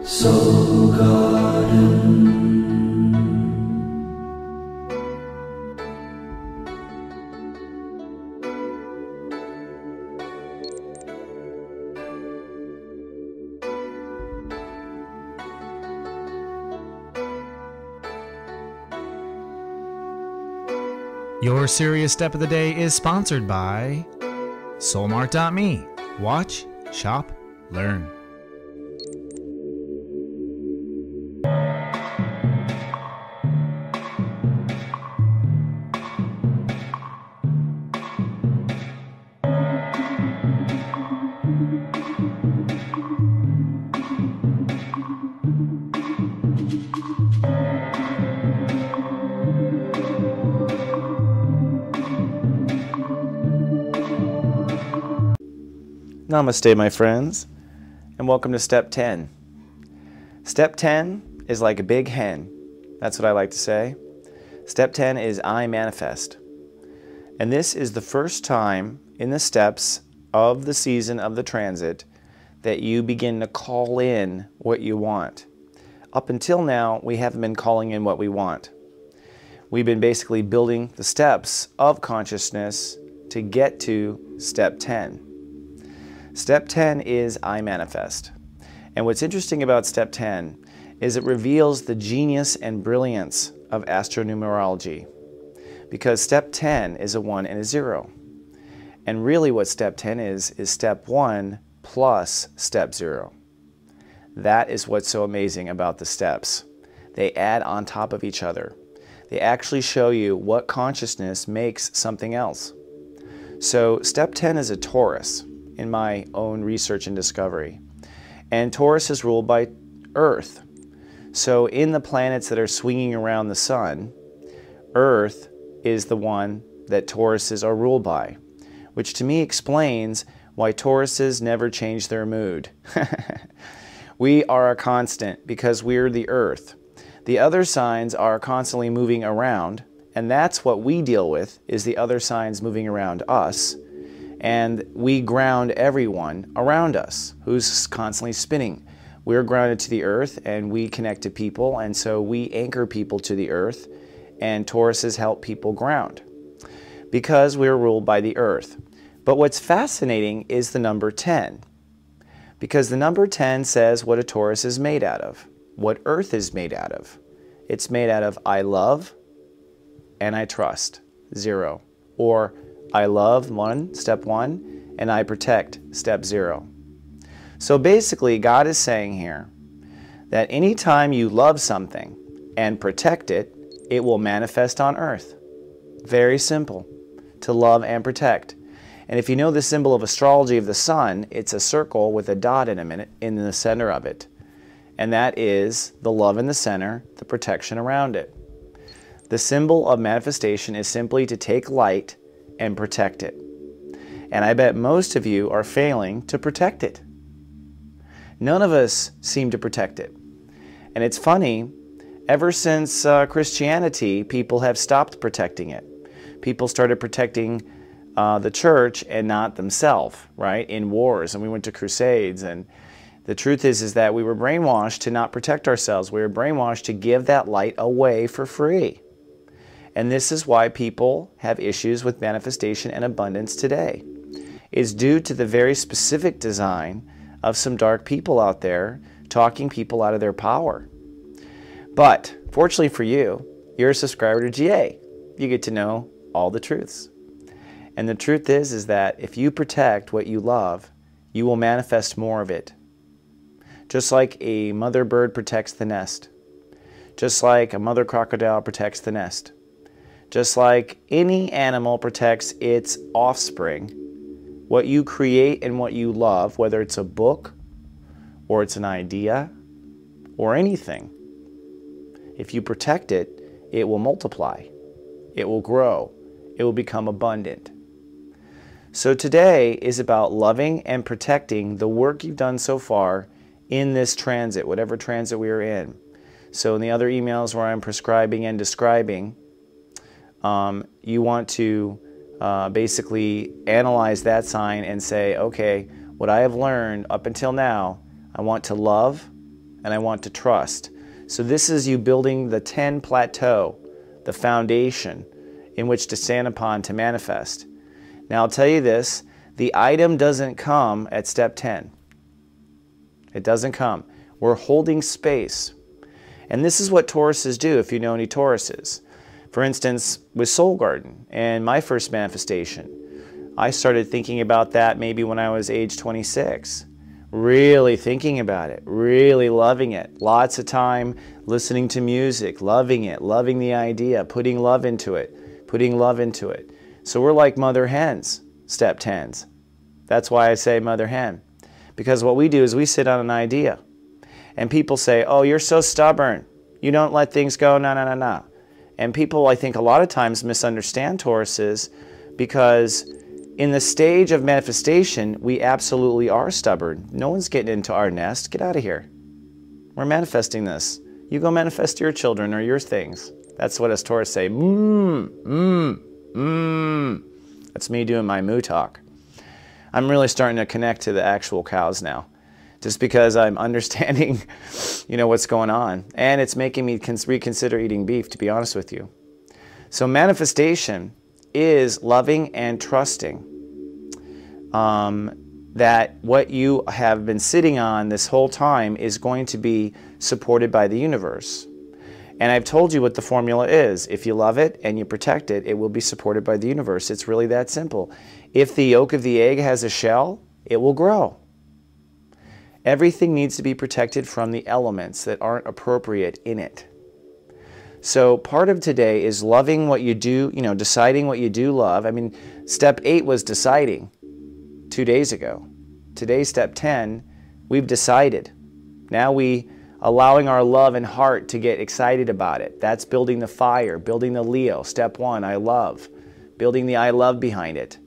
Soul Garden. Your Sirius Step of the Day is sponsored by Soulmart.me. Watch, shop, learn. Namaste, my friends, and welcome to Step 10. Step 10 is like a big hen. That's what I like to say. Step 10 is I manifest. And this is the first time in the steps of the season of the transit that you begin to call in what you want. Up until now, we haven't been calling in what we want. We've been basically building the steps of consciousness to get to Step 10. Step 10 is I manifest. And what's interesting about Step 10 is it reveals the genius and brilliance of astro-numerology. Because Step 10 is a 1 and a 0. And really what Step 10 is Step 1 plus Step 0. That is what's so amazing about the steps. They add on top of each other. They actually show you what consciousness makes something else. So Step 10 is a Taurus, in my own research and discovery. And Taurus is ruled by Earth. So in the planets that are swinging around the sun, Earth is the one that Tauruses are ruled by, which to me explains why Tauruses never change their mood. We are a constant because we're the Earth. The other signs are constantly moving around, and that's what we deal with, is the other signs moving around us. And we ground everyone around us who's constantly spinning. We're grounded to the earth and we connect to people, and so we anchor people to the earth, and Tauruses help people ground because we're ruled by the earth. But what's fascinating is the number 10, because the number 10 says what a Taurus is made out of, what earth is made out of. It's made out of I love and I trust, 0, or I love, step 1, and I protect, step 0. So basically, God is saying here that anytime you love something and protect it, it will manifest on earth. Very simple, to love and protect. And if you know the symbol of astrology of the sun, it's a circle with a dot in the center of it. And that is the love in the center, the protection around it. The symbol of manifestation is simply to take light and protect it. And I bet most of you are failing to protect it. None of us seem to protect it. And it's funny, ever since Christianity, people have stopped protecting it. People started protecting the church and not themselves, right? In wars, and we went to crusades. And the truth is that we were brainwashed to not protect ourselves. We were brainwashed to give that light away for free. And this is why people have issues with manifestation and abundance today. It's due to the very specific design of some dark people out there talking people out of their power. But fortunately for you, you're a subscriber to GA. You get to know all the truths. And the truth is that if you protect what you love, you will manifest more of it. Just like a mother bird protects the nest. Just like a mother crocodile protects the nest. Just like any animal protects its offspring, what you create and what you love, whether it's a book or it's an idea or anything, if you protect it, it will multiply, it will grow, it will become abundant. So today is about loving and protecting the work you've done so far in this transit, whatever transit we are in. So in the other emails where I'm prescribing and describing, you want to basically analyze that sign and say, okay, what I have learned up until now, I want to love and I want to trust. So this is you building the 10 plateau, the foundation in which to stand upon to manifest. Now I'll tell you this, the item doesn't come at step 10. It doesn't come. We're holding space. And this is what Tauruses do, if you know any Tauruses. For instance, with Soul Garden and my first manifestation, I started thinking about that maybe when I was age 26. Really thinking about it, really loving it. Lots of time listening to music, loving it, loving the idea, putting love into it, putting love into it. So we're like mother hens, step 10s. That's why I say mother hen. Because what we do is we sit on an idea. And people say, oh, you're so stubborn. You don't let things go, no. And people, I think, a lot of times misunderstand Tauruses because in the stage of manifestation, we absolutely are stubborn. No one's getting into our nest. Get out of here. We're manifesting this. You go manifest your children or your things. That's what us Taurus say. That's me doing my moo talk. I'm really starting to connect to the actual cows now, just because I'm understanding, what's going on. And it's making me reconsider eating beef, to be honest with you. So manifestation is loving and trusting that what you have been sitting on this whole time is going to be supported by the universe. And I've told you what the formula is. If you love it and you protect it, it will be supported by the universe. It's really that simple. If the yolk of the egg has a shell, it will grow. Everything needs to be protected from the elements that aren't appropriate in it. So part of today is loving what you do, deciding what you do love. I mean, step 8 was deciding 2 days ago. Today's step 10, we've decided. Now we allowing our love and heart to get excited about it. That's building the fire, building the Leo. Step 1, I love. Building the I love behind it.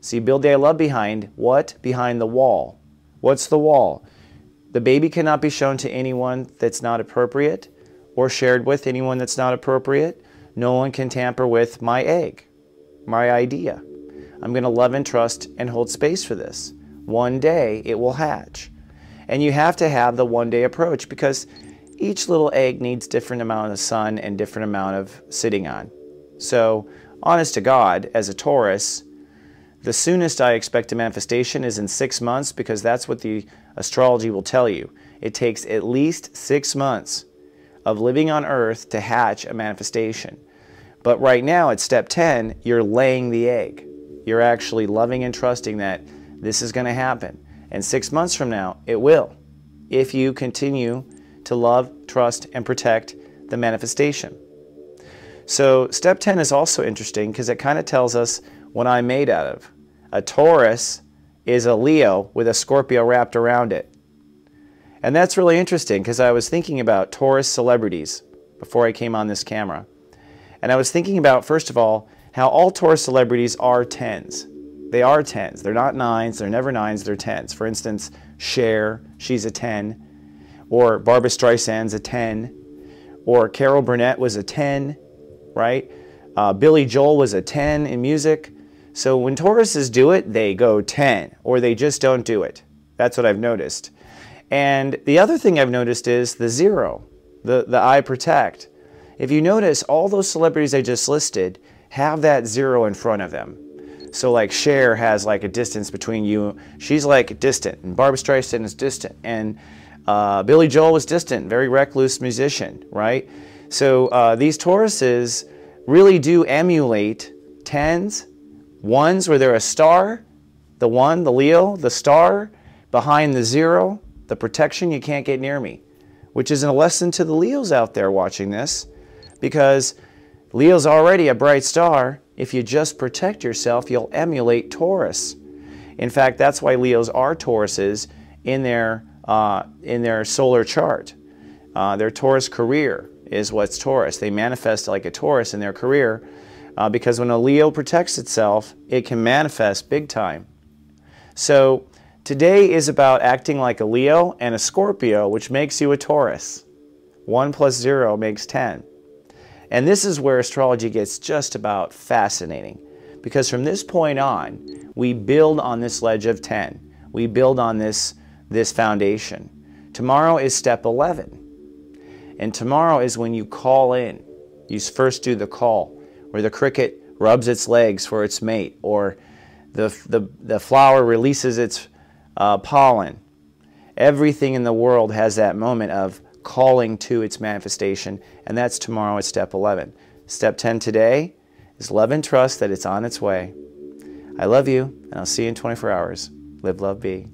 So you build the I love behind what? Behind the wall. What's the wall? The baby cannot be shown to anyone that's not appropriate or shared with anyone that's not appropriate. No one can tamper with my egg, my idea. I'm going to love and trust and hold space for this. One day it will hatch. And you have to have the one-day approach because each little egg needs different amount of sun and different amount of sitting on. So, honest to God, as a Taurus, the soonest I expect a manifestation is in 6 months because that's what the astrology will tell you. It takes at least 6 months of living on Earth to hatch a manifestation. But right now at step 10, you're laying the egg. You're actually loving and trusting that this is going to happen. And 6 months from now, it will, if you continue to love, trust, and protect the manifestation. So step 10 is also interesting because it kind of tells us what I'm made out of. A Taurus is a Leo with a Scorpio wrapped around it. And that's really interesting because I was thinking about Taurus celebrities before I came on this camera. And I was thinking about, first of all, how all Taurus celebrities are 10s. They are 10s. They're not 9s. They're never 9s. They're 10s. For instance, Cher, she's a 10. Or Barbra Streisand's a 10. Or Carol Burnett was a 10, right? Billy Joel was a 10 in music. So when Tauruses do it, they go 10. Or they just don't do it. That's what I've noticed. And the other thing I've noticed is the 0, the I protect. If you notice, all those celebrities I just listed have that 0 in front of them. So like Cher has like a distance between you. She's like distant. And Barbra Streisand is distant. And Billy Joel was distant. Very recluse musician, right? So these Tauruses really do emulate 10s, 1s where they're a star. The 1, the Leo, the star, behind the 0, the protection, you can't get near me. Which is a lesson to the Leos out there watching this. Because Leo's already a bright star. If you just protect yourself, you'll emulate Taurus. In fact, that's why Leos are Tauruses in their solar chart. Their Taurus career is what's Taurus. They manifest like a Taurus in their career because when a Leo protects itself, it can manifest big time. So today is about acting like a Leo and a Scorpio, which makes you a Taurus. 1 + 0 makes 10. And this is where astrology gets just about fascinating. Because from this point on, we build on this ledge of 10. We build on this foundation Tomorrow is step 11. And tomorrow is when you call in. You first do the call, where the cricket rubs its legs for its mate, or the flower releases its pollen. Everything in the world has that moment of calling to its manifestation, and that's tomorrow at step 11. Step 10 today is love and trust that it's on its way. I love you, and I'll see you in 24 hours. Live, love, be.